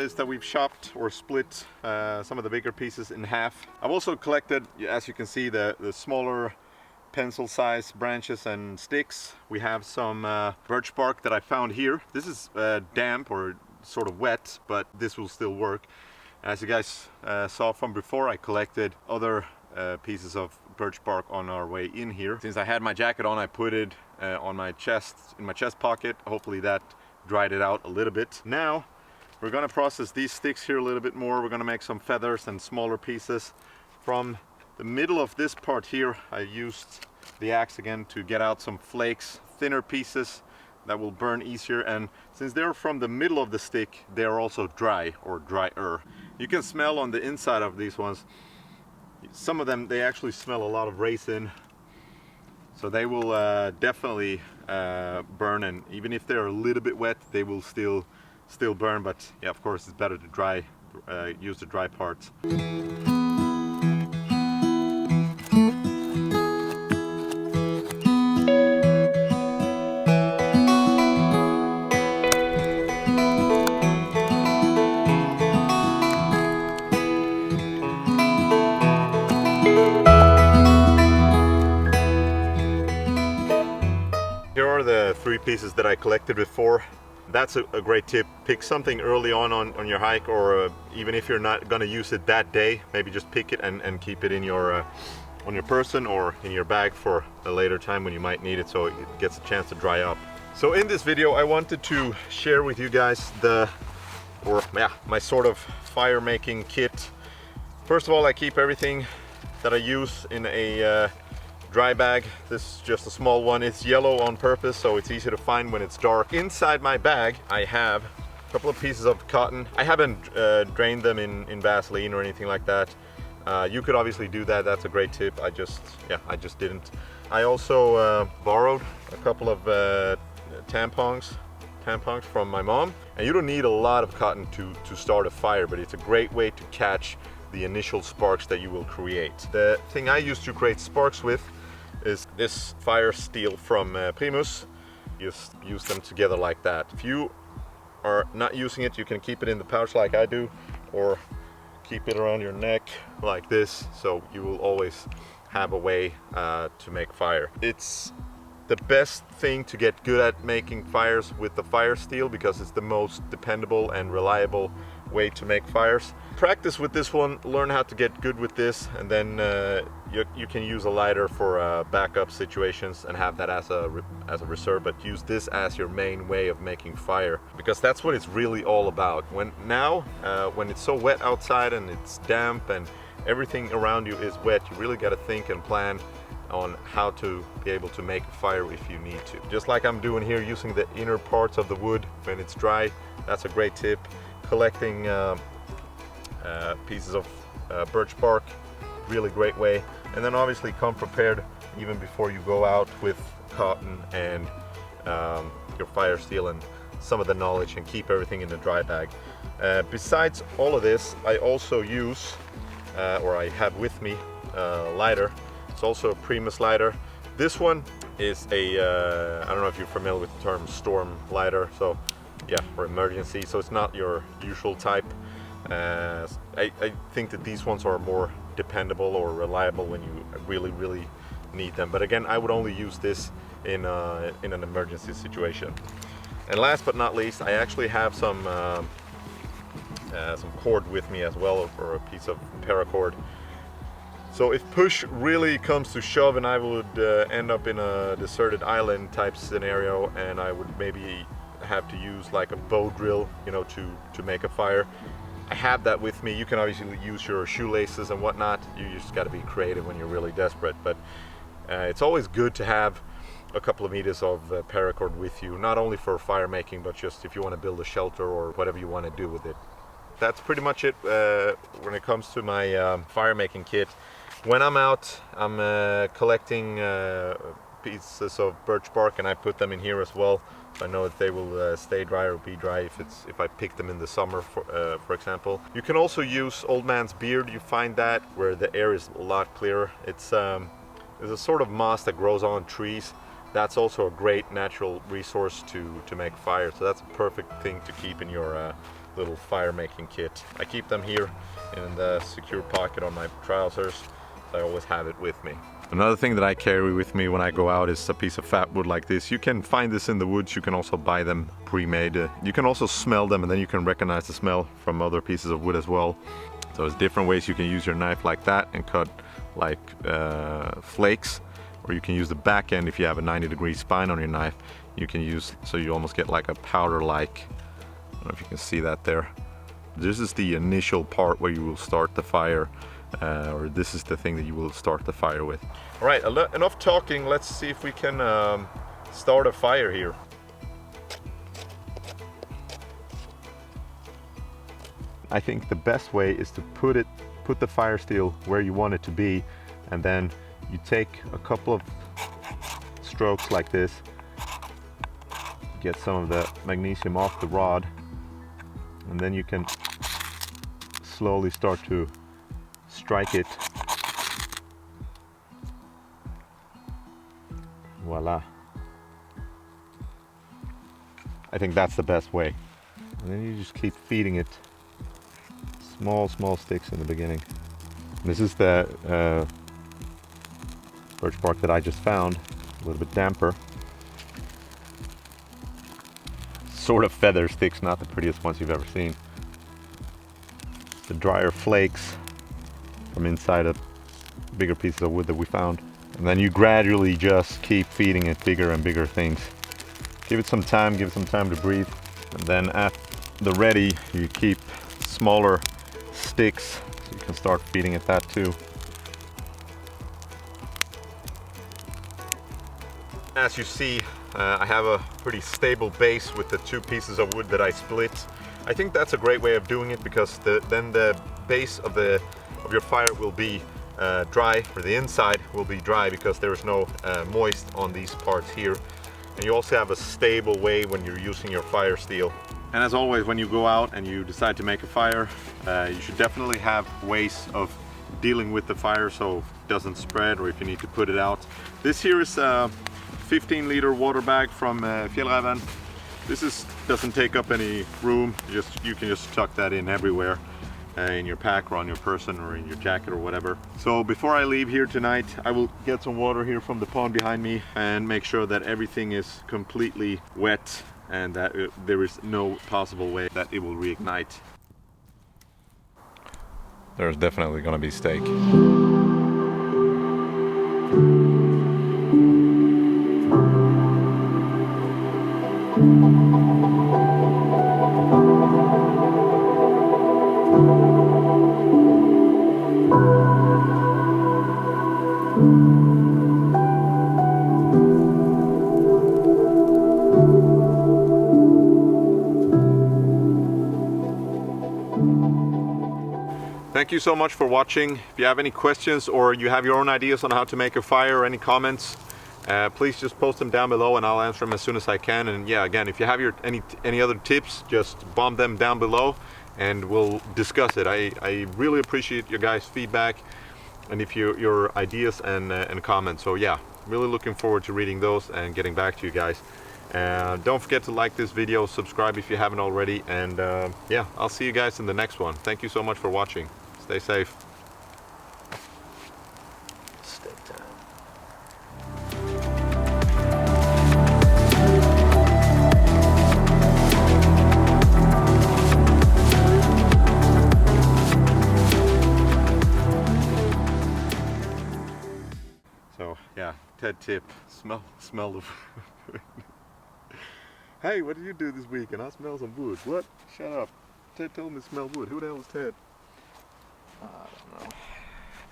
is that we've chopped or split some of the bigger pieces in half. I've also collected, as you can see, the smaller pencil-sized branches and sticks. We have some birch bark that I found here. This is damp or sort of wet, but this will still work. As you guys saw from before, I collected other pieces of birch bark on our way in here. Since I had my jacket on, I put it on my chest, in my chest pocket. Hopefully that dried it out a little bit. Now we're gonna process these sticks here a little bit more. We're gonna make some feathers and smaller pieces. From the middle of this part here, I used the axe again to get out some flakes, thinner pieces that will burn easier, and since they're from the middle of the stick, they're also dry or drier. You can smell on the inside of these ones, some of them, they actually smell a lot of raisin, so they will definitely burn, and even if they're a little bit wet, they will still burn. But yeah, of course it's better to use the dry parts. Here are the 3 pieces that I collected before. That's a great tip. Pick something early on your hike, or even if you're not gonna use it that day, maybe just pick it and keep it in your on your person or in your bag for a later time when you might need it, so it gets a chance to dry up. So in this video I wanted to share with you guys my sort of fire making kit. First of all, I keep everything that I use in a dry bag. This is just a small one. It's yellow on purpose, so it's easy to find when it's dark. Inside my bag I have a couple of pieces of cotton. I haven't drained them in Vaseline or anything like that. You could obviously do that. That's a great tip. I just didn't. I also borrowed a couple of tampons from my mom, and you don't need a lot of cotton to start a fire, but it's a great way to catch the initial sparks that you will create. The thing I use to create sparks with is this fire steel from Primus. Just use them together like that. If you are not using it, you can keep it in the pouch like I do, or keep it around your neck like this, so you will always have a way to make fire. It's the best thing to get good at making fires with the fire steel, because it's the most dependable and reliable way to make fires. Practice with this one, learn how to get good with this, and then you can use a lighter for backup situations and have that as a reserve, but use this as your main way of making fire, because that's what it's really all about. When it's so wet outside and it's damp and everything around you is wet, you really got to think and plan on how to be able to make a fire if you need to. Just like I'm doing here, using the inner parts of the wood when it's dry. That's a great tip. Collecting pieces of birch bark, really great way. And then obviously come prepared even before you go out with cotton and your fire steel and some of the knowledge, and keep everything in the dry bag. Besides all of this, I also use, or I have with me, a lighter. It's also a Primus lighter. This one is a, I don't know if you're familiar with the term storm lighter, so yeah, for emergency, so it's not your usual type. I think that these ones are more dependable or reliable when you really need them, but again, I would only use this in an emergency situation. And last but not least, I actually have some cord with me as well, or a piece of paracord. So if push really comes to shove and I would end up in a deserted island type scenario, and I would maybe have to use like a bow drill, you know, to make a fire, I have that with me. You can obviously use your shoelaces and whatnot. You just got to be creative when you're really desperate, but it's always good to have a couple of meters of paracord with you, not only for fire making, but just if you want to build a shelter or whatever you want to do with it. That's pretty much it when it comes to my fire making kit. When I'm out, I'm collecting pieces of birch bark, and I put them in here as well. So I know that they will stay dry or be dry if I pick them in the summer, for example. You can also use old man's beard. You find that where the air is a lot clearer. It's a sort of moss that grows on trees. That's also a great natural resource to make fire. So that's a perfect thing to keep in your little fire making kit. I keep them here in the secure pocket on my trousers, so I always have it with me. Another thing that I carry with me when I go out is a piece of fat wood like this. You can find this in the woods, you can also buy them pre-made. You can also smell them, and then you can recognize the smell from other pieces of wood as well. So there's different ways you can use your knife like that and cut like flakes, or you can use the back end if you have a 90-degree spine on your knife. You can use, so you almost get like a powder-like, I don't know if you can see that there. This is the initial part where you will start the fire. Or this is the thing that you will start the fire with. All right, enough talking. Let's see if we can start a fire here. I think the best way is to put the fire steel where you want it to be, and then you take a couple of strokes like this, get some of the magnesium off the rod, and then you can slowly start to strike it. Voila. I think that's the best way. And then you just keep feeding it small sticks in the beginning. This is the birch bark that I just found, a little bit damper. Sort of feather sticks, not the prettiest ones you've ever seen. The drier flakes from inside of bigger pieces of wood that we found. And then you gradually just keep feeding it bigger and bigger things. Give it some time to breathe. And then at the ready, you keep smaller sticks, so you can start feeding it that too. As you see, I have a pretty stable base with the two pieces of wood that I split. I think that's a great way of doing it, because then the base of your fire will be dry, or the inside will be dry, because there is no moist on these parts here. And you also have a stable way when you're using your fire steel. And as always, when you go out and you decide to make a fire, you should definitely have ways of dealing with the fire so it doesn't spread, or if you need to put it out. This here is a 15-liter water bag from Fjällräven. This doesn't take up any room. You can just tuck that in everywhere. In your pack or on your person or in your jacket or whatever. So before I leave here tonight, I will get some water here from the pond behind me and make sure that everything is completely wet and that there is no possible way that it will reignite. There's definitely gonna be steak. Thank you so much for watching. If you have any questions or you have your own ideas on how to make a fire or any comments, please just post them down below and I'll answer them as soon as I can. And yeah, again, if you have any other tips, just bomb them down below and we'll discuss it. I really appreciate your guys' feedback and your ideas and comments. So yeah, really looking forward to reading those and getting back to you guys. Don't forget to like this video, subscribe if you haven't already, and yeah, I'll see you guys in the next one. Thank you so much for watching. Stay safe. Steak time. So yeah, Ted tip, smell the food. Hey, what did you do this week? And I smell some wood. What? Shut up. Ted told me to smell wood. Who the hell is Ted?